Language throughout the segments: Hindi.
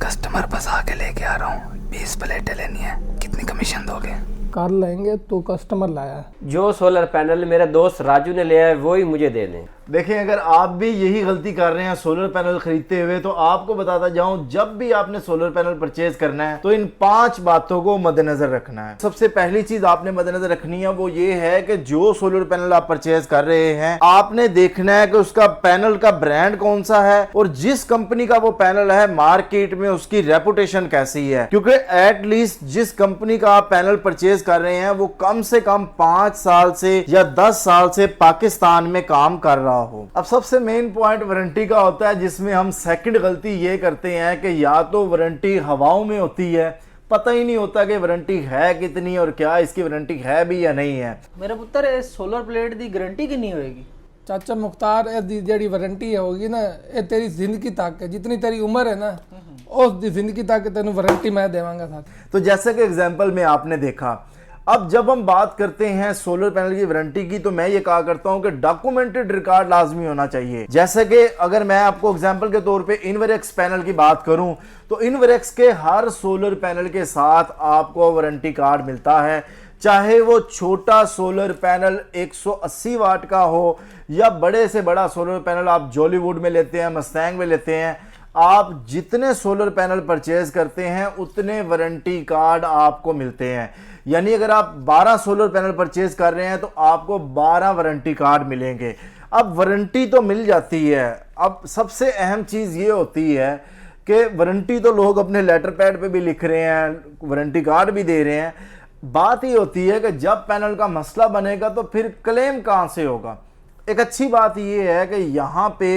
कस्टमर फंसा के लेके आ रहा हूँ, 20 प्लेटें लेनी है, कितनी कमीशन दोगे? कर लेंगे, तो कस्टमर लाया है। जो सोलर पैनल मेरे दोस्त राजू ने लिया है वही मुझे दे दें। देखें, अगर आप भी यही गलती कर रहे हैं सोलर पैनल खरीदते हुए, तो आपको बताता जाऊं, जब भी आपने सोलर पैनल परचेज करना है तो इन 5 बातों को मद्देनजर रखना है। सबसे पहली चीज आपने मद्देनजर रखनी है वो ये है कि जो सोलर पैनल आप परचेज कर रहे हैं, आपने देखना है कि उसका पैनल का ब्रांड कौन सा है और जिस कंपनी का वो पैनल है मार्केट में उसकी रेपुटेशन कैसी है। क्योंकि एटलीस्ट जिस कंपनी का आप पैनल परचेज कर रहे हैं वो कम से कम 5 साल से या 10 साल से पाकिस्तान में काम कर रहा हो। अब सबसे मेन पॉइंट वारंटी का होता है, जिसमें हम सेकंड गलती ये करते हैं कि या तो वारंटी हवाओं में होती है, पता ही नहीं होता कि वारंटी है कितनी और क्या इसकी वारंटी है भी या नहीं है। मेरा पुत्र सोलर प्लेट दी गारंटी कितनी होएगी? चाचा मुख्तार, जी वारंटी होगी ना, ये तेरी जिंदगी तक है, जितनी तेरी उम्र है ना उस जिंदगी तक तेन वारंटी मैं देवांगा साथ। तो जैसे कि एग्जांपल में आपने देखा, अब जब हम बात करते हैं सोलर पैनल की वारंटी की, तो मैं ये कहा करता हूं कि डॉक्यूमेंटेड रिकॉर्ड लाजमी होना चाहिए। जैसे कि अगर मैं आपको एग्जांपल के तौर पे इनवरेक्स पैनल की बात करूं, तो इनवरेक्स के हर सोलर पैनल के साथ आपको वारंटी कार्ड मिलता है, चाहे वो छोटा सोलर पैनल 180 वाट का हो या बड़े से बड़ा सोलर पैनल आप जॉलीवुड में लेते हैं, मस्टैंग में लेते हैं। आप जितने सोलर पैनल परचेज करते हैं उतने वारंटी कार्ड आपको मिलते हैं। यानी अगर आप 12 सोलर पैनल परचेज कर रहे हैं तो आपको 12 वारंटी कार्ड मिलेंगे। अब वारंटी तो मिल जाती है, अब सबसे अहम चीज़ ये होती है कि वारंटी तो लोग अपने लेटर पैड पे भी लिख रहे हैं, वारंटी कार्ड भी दे रहे हैं। बात ये होती है कि जब पैनल का मसला बनेगा तो फिर क्लेम कहाँ से होगा। एक अच्छी बात ये है कि यहाँ पे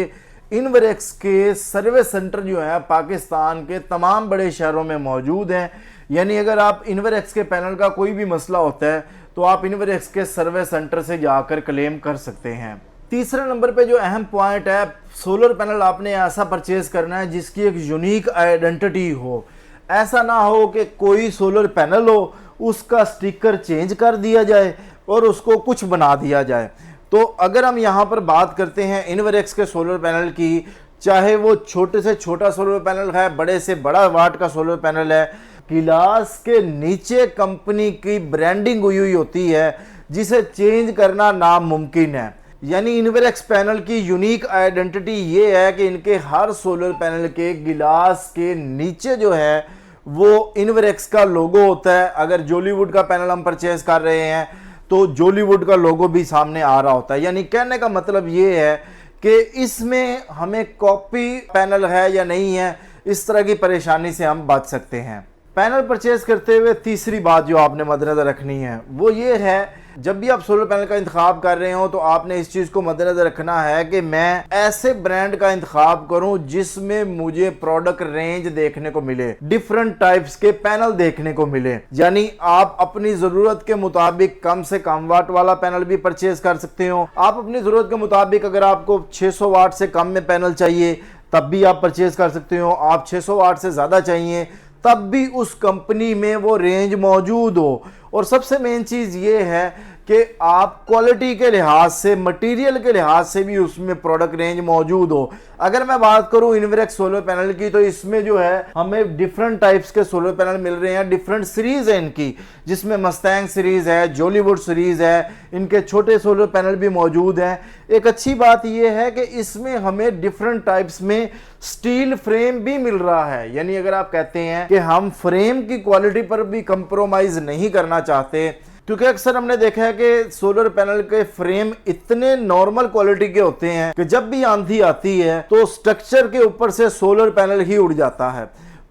इनवरेक्स के सर्विस सेंटर जो है पाकिस्तान के तमाम बड़े शहरों में मौजूद हैं। यानी अगर आप इनवरेक्स के पैनल का कोई भी मसला होता है तो आप इनवरेक्स के सर्विस सेंटर से जाकर क्लेम कर सकते हैं। तीसरे नंबर पे जो अहम पॉइंट है, सोलर पैनल आपने ऐसा परचेज करना है जिसकी एक यूनिक आइडेंटिटी हो। ऐसा ना हो कि कोई सोलर पैनल हो उसका स्टिकर चेंज कर दिया जाए और उसको कुछ बना दिया जाए। तो अगर हम यहाँ पर बात करते हैं इनवरेक्स के सोलर पैनल की, चाहे वो छोटे से छोटा सोलर पैनल है, बड़े से बड़ा वाट का सोलर पैनल है, गिलास के नीचे कंपनी की ब्रांडिंग हुई हुई होती है जिसे चेंज करना नामुमकिन है। यानी इनवरेक्स पैनल की यूनिक आइडेंटिटी ये है कि इनके हर सोलर पैनल के गिलास के नीचे जो है वो इनवरेक्स का लोगो होता है। अगर जॉलीवुड का पैनल हम परचेज कर रहे हैं तो जॉलीवुड का लोगो भी सामने आ रहा होता है। यानी कहने का मतलब ये है कि इसमें हमें कॉपी पैनल है या नहीं है, इस तरह की परेशानी से हम बच सकते हैं। पैनल परचेज करते हुए तीसरी बात जो आपने मद्देनजर रखनी है वो ये है, जब भी आप सोलर पैनल का इंतखाब कर रहे हो तो आपने इस चीज़ को मद्देनजर रखना है कि मैं ऐसे ब्रांड का इंतखाब करूं जिसमें मुझे प्रोडक्ट रेंज देखने को मिले, डिफरेंट टाइप्स के पैनल देखने को मिले। यानी आप अपनी ज़रूरत के मुताबिक कम से कम वाट वाला पैनल भी परचेज कर सकते हो। आप अपनी ज़रूरत के मुताबिक अगर आपको 600 वाट से कम में पैनल चाहिए तब भी आप परचेज कर सकते हो। आप 600 वाट से ज़्यादा चाहिए तब भी उस कंपनी में वो रेंज मौजूद हो। और सबसे मेन चीज़ ये है कि आप क्वालिटी के लिहाज से, मटेरियल के लिहाज से भी उसमें प्रोडक्ट रेंज मौजूद हो। अगर मैं बात करूं इनवरेक्स सोलर पैनल की, तो इसमें जो है हमें डिफरेंट टाइप्स के सोलर पैनल मिल रहे हैं, डिफरेंट सीरीज है इनकी, जिसमें मस्टैंग सीरीज है, जॉलीवुड सीरीज है, इनके छोटे सोलर पैनल भी मौजूद हैं। एक अच्छी बात यह है कि इसमें हमें डिफरेंट टाइप्स में स्टील फ्रेम भी मिल रहा है। यानी अगर आप कहते हैं कि हम फ्रेम की क्वालिटी पर भी कंप्रोमाइज नहीं करना चाहते, क्योंकि अक्सर हमने देखा है कि सोलर पैनल के फ्रेम इतने नॉर्मल क्वालिटी के होते हैं कि जब भी आंधी आती है तो स्ट्रक्चर के ऊपर से सोलर पैनल ही उड़ जाता है।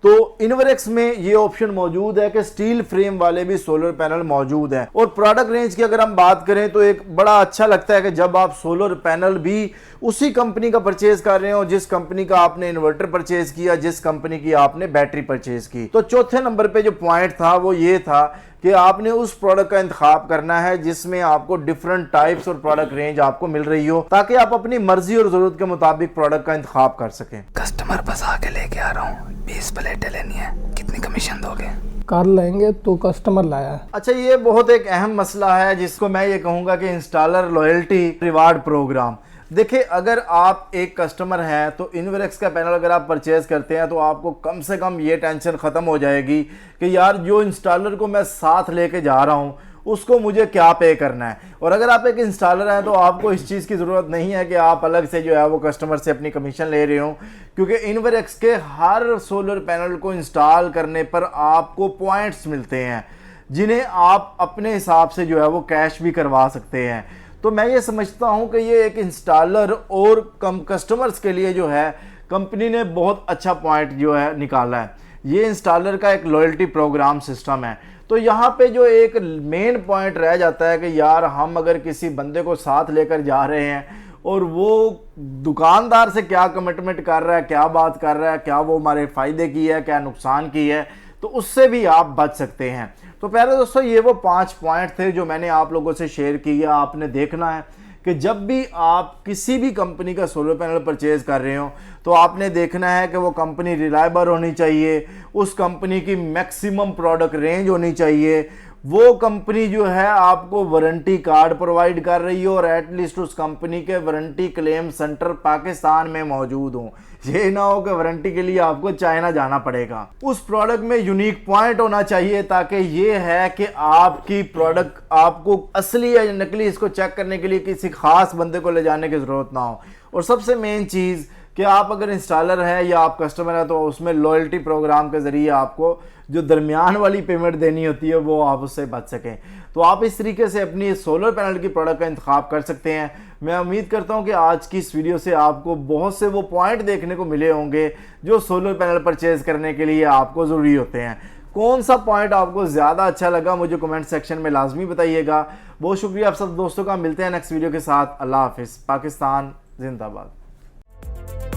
तो इनवरेक्स में ये ऑप्शन मौजूद है कि स्टील फ्रेम वाले भी सोलर पैनल मौजूद हैं। और प्रोडक्ट रेंज की अगर हम बात करें तो एक बड़ा अच्छा लगता है कि जब आप सोलर पैनल भी उसी कंपनी का परचेज कर रहे हो जिस कंपनी का आपने इन्वर्टर परचेज किया, जिस कंपनी की आपने बैटरी परचेज की। तो चौथे नंबर पे जो पॉइंट था वो ये था कि आपने उस प्रोडक्ट का इंतखाब करना है जिसमें आपको डिफरेंट टाइप्स और प्रोडक्ट रेंज आपको मिल रही हो, ताकि आप अपनी मर्जी और जरूरत के मुताबिक प्रोडक्ट का इंतखाब कर सकें। कस्टमर फंसा के लेके आ रहा हूँ, 20 प्लेटें लेनी है, कितनी कमीशन दोगे? कर लेंगे, तो कस्टमर लाया है। अच्छा, ये बहुत एक अहम मसला है जिसको मैं ये कहूँगा कि इंस्टॉलर लॉयल्टी रिवार्ड प्रोग्राम। देखिए, अगर आप एक कस्टमर हैं तो इन्वेरेक्स का पैनल अगर आप परचेज करते हैं तो आपको कम से कम ये टेंशन ख़त्म हो जाएगी कि यार जो इंस्टॉलर को मैं साथ लेके जा रहा हूँ उसको मुझे क्या पे करना है। और अगर आप एक इंस्टॉलर हैं तो आपको इस चीज़ की ज़रूरत नहीं है कि आप अलग से जो है वो कस्टमर से अपनी कमीशन ले रहे हो, क्योंकि इन्वेरेक्स के हर सोलर पैनल को इंस्टॉल करने पर आपको पॉइंट्स मिलते हैं जिन्हें आप अपने हिसाब से जो है वो कैश भी करवा सकते हैं। तो मैं ये समझता हूँ कि ये एक इंस्टॉलर और कम कस्टमर्स के लिए जो है कंपनी ने बहुत अच्छा पॉइंट जो है निकाला है। ये इंस्टॉलर का एक लॉयल्टी प्रोग्राम सिस्टम है। तो यहाँ पे जो एक मेन पॉइंट रह जाता है कि यार हम अगर किसी बंदे को साथ लेकर जा रहे हैं और वो दुकानदार से क्या कमिटमेंट कर रहा है, क्या बात कर रहा है, क्या वो हमारे फ़ायदे की है, क्या नुकसान की है, तो उससे भी आप बच सकते हैं। तो प्यारे दोस्तों, ये वो 5 पॉइंट थे जो मैंने आप लोगों से शेयर किया। आपने देखना है कि जब भी आप किसी भी कंपनी का सोलर पैनल परचेज कर रहे हो तो आपने देखना है कि वो कंपनी रिलायबल होनी चाहिए, उस कंपनी की मैक्सिमम प्रोडक्ट रेंज होनी चाहिए, वो कंपनी जो है आपको वारंटी कार्ड प्रोवाइड कर रही हो और एटलीस्ट उस कंपनी के वारंटी क्लेम सेंटर पाकिस्तान में मौजूद हो। ये ना हो कि वारंटी के लिए आपको चाइना जाना पड़ेगा। उस प्रोडक्ट में यूनिक पॉइंट होना चाहिए ताकि ये है कि आपकी प्रोडक्ट आपको असली या नकली इसको चेक करने के लिए किसी खास बंदे को ले जाने की ज़रूरत ना हो। और सबसे मेन चीज़ कि आप अगर इंस्टॉलर हैं या आप कस्टमर हैं तो उसमें लॉयल्टी प्रोग्राम के ज़रिए आपको जो दरमियान वाली पेमेंट देनी होती है वो आप उससे बच सकें। तो आप इस तरीके से अपनी सोलर पैनल की प्रोडक्ट का इंतखाब कर सकते हैं। मैं उम्मीद करता हूं कि आज की इस वीडियो से आपको बहुत से वो पॉइंट देखने को मिले होंगे जो सोलर पैनल परचेज करने के लिए आपको ज़रूरी होते हैं। कौन सा पॉइंट आपको ज़्यादा अच्छा लगा मुझे कमेंट सेक्शन में लाजमी बताइएगा। बहुत शुक्रिया आप सब दोस्तों का। मिलते हैं नेक्स्ट वीडियो के साथ। अल्लाह हाफिज़। पाकिस्तान जिंदाबाद।